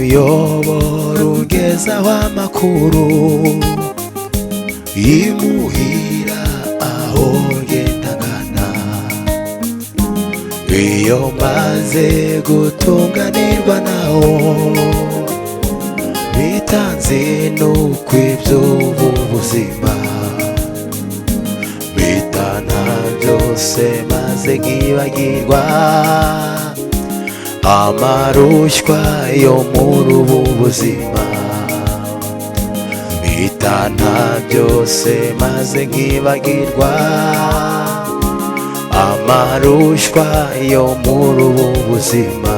umuyoboro ugezaho amakuru imuhira aho ngenda ngana. Iyo maze gutunganirwa nawo bitanze nuko iby'ubu buzima bitana byose maze nkibagirwa amarushywa yo muri ubu buzima. Bitana byose maze nkibagirwa amarushywa yo muri ubu buzima.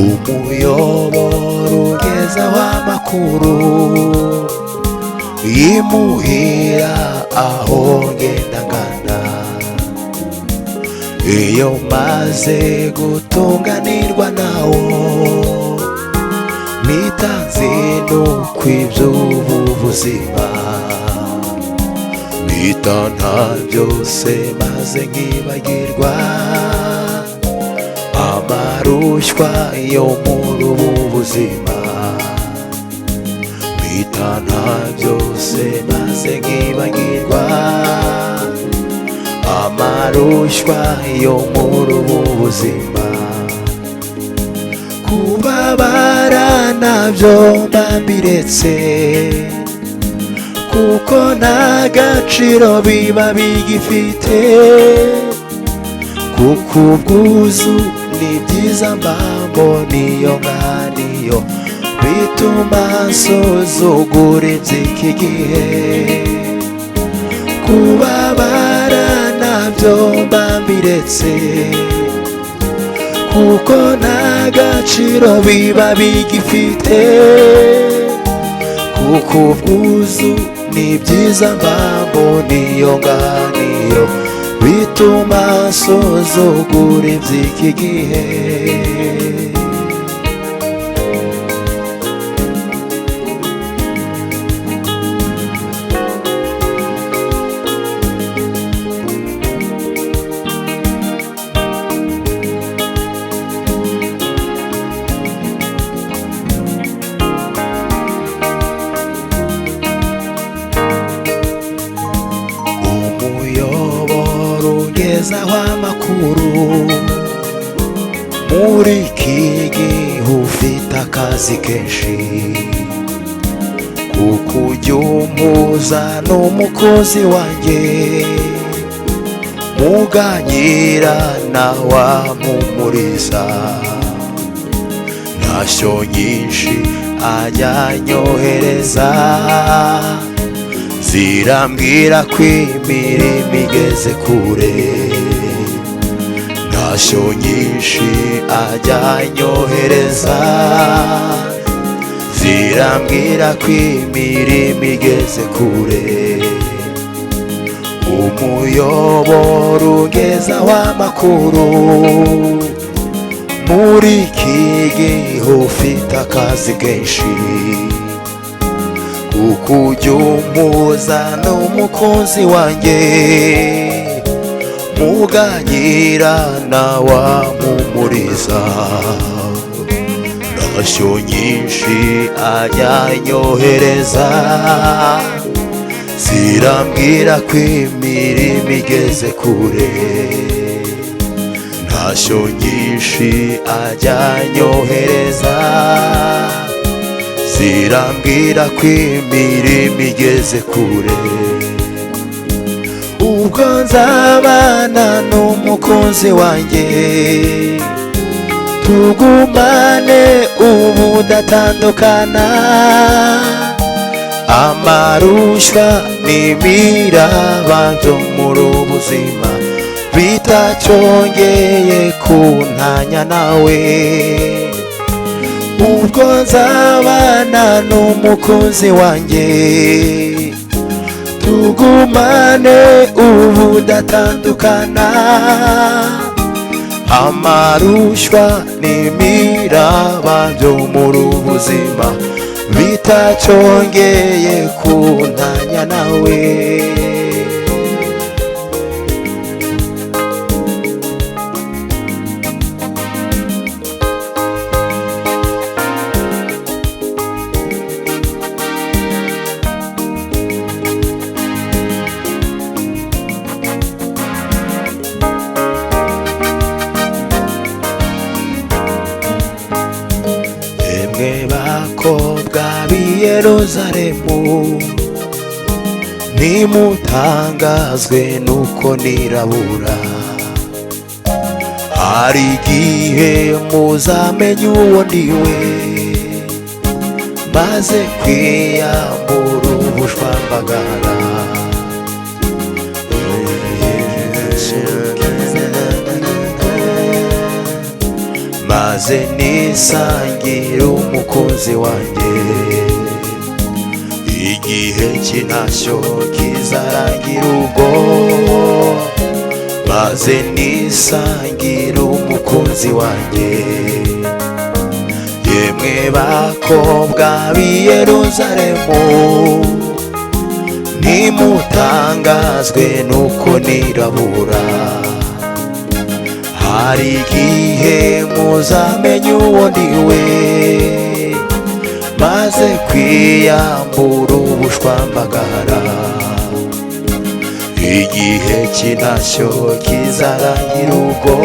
Umuyoboro ugezaho amakuru imuhira aho ngenda ngana. Iyo maze gutunganirwa nawo nitanze nuko iby'ubu buzima bitana byose maze nkibagirwa amarushywa yo muri ubu buzima. Bitana byose maze nkibagirwa amarushywa yo muri ubu buzima. Kubabara nabyo mba mbiretse kuko nta gaciro biba bigifite, kuko ubwuzu ni byiza mba mbona iyo nganiyo bituma nsuzugura iby'iki gihe. Kubabara nabyo mba mbiretse kuko nta gaciro biba bigifite, kuko ubwuzu ni byiza mba mbona iyo nganiyo bituma nsuzugura iby'iki gihe. Ugezaho amakuru muri iki gihe ufite akazi kenshi, kuko ujya umuza n'umukozi wanjye muganira nawamumuriza. Ntashyo nyinshi ajya anyohereza zirambwira ko imirimo igeze kure. Ntashyo nyinshi ajya anyohereza zirambwira ko imirimo igeze kure. Umuyoboro ugezaho amakuru muri iki gihe ufite akazi kenshi, kuko ujya umuza n'umukunzi wanjye muganira nawamumuriza. Ntashyo nyinshi ajya anyohereza zirambwira ko imirimo igeze kure. Ntashyo nyinshi ajya anyohereza zirambwira ko imirimo igeze kure. Ubwo nzabana n'umukunzi wanjye tugumane ubudatandukana, amarushywa n'imiraba byo muri ubuzima bitacyongeye kuntanya nawe. Ubwo nzabana n'umukunzi wanjye tugumane ubudatandukana, amarushywa n'imiraba byo muri ubuzima bitacyongeye kuntanya nawe. bakobwa b'i Yeruzalemu, nimutangazwe nuko nirabura. Hari igihe muzamenya uwo ndiwe, maze kwiyambura ubushwambagara. Maze nisangire umukunzi wanjye, igihe cy'intashyo kizarangira ubwo. Maze nisangire umukunzi wanjye, yemwe bakobwa b'i Yeruzalemu, nimutangazwe nuko nirabura. Hari igihe muzamenya uwo ndiwe, maze kwiyambura ubushwambagara. Igihe cy'intashyo kizarangira ubwo,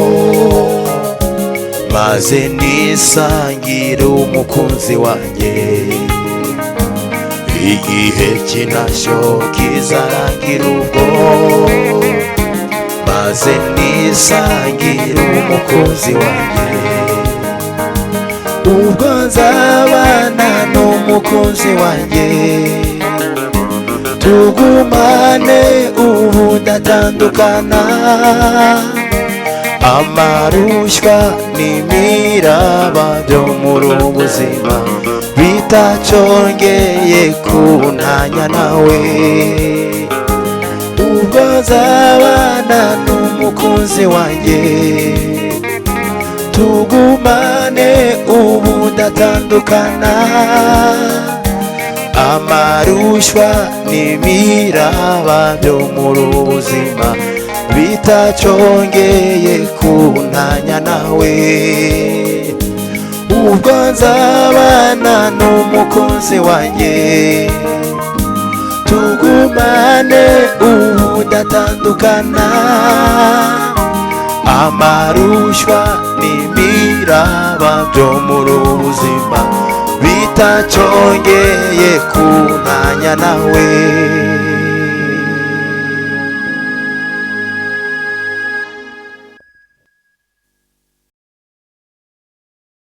maze nisangire umukunzi wanjye. Igihe cy'intashyo kizarangira ubwo, maze nisangire umukunzi wanjye. Ubwo nzabana n'umukunzi wanjye, tugumane ubudatandukana. Amarushywa n'imiraba byo muri ubuzima bitacongeye kuntanya nawe. Ubwo nzabana n'umukunzi wanjye, tugumane ubudatandukana. Amarushywa n'imiraba byo muri ubuzima bitacongeye kuntanya nawe. Ubwo nzabana n'umukunzi wanjye, tugumane ubudatandukana. Amarushywa n'imiraba byo muri ubuzima bitacongeye kuntanya nawe.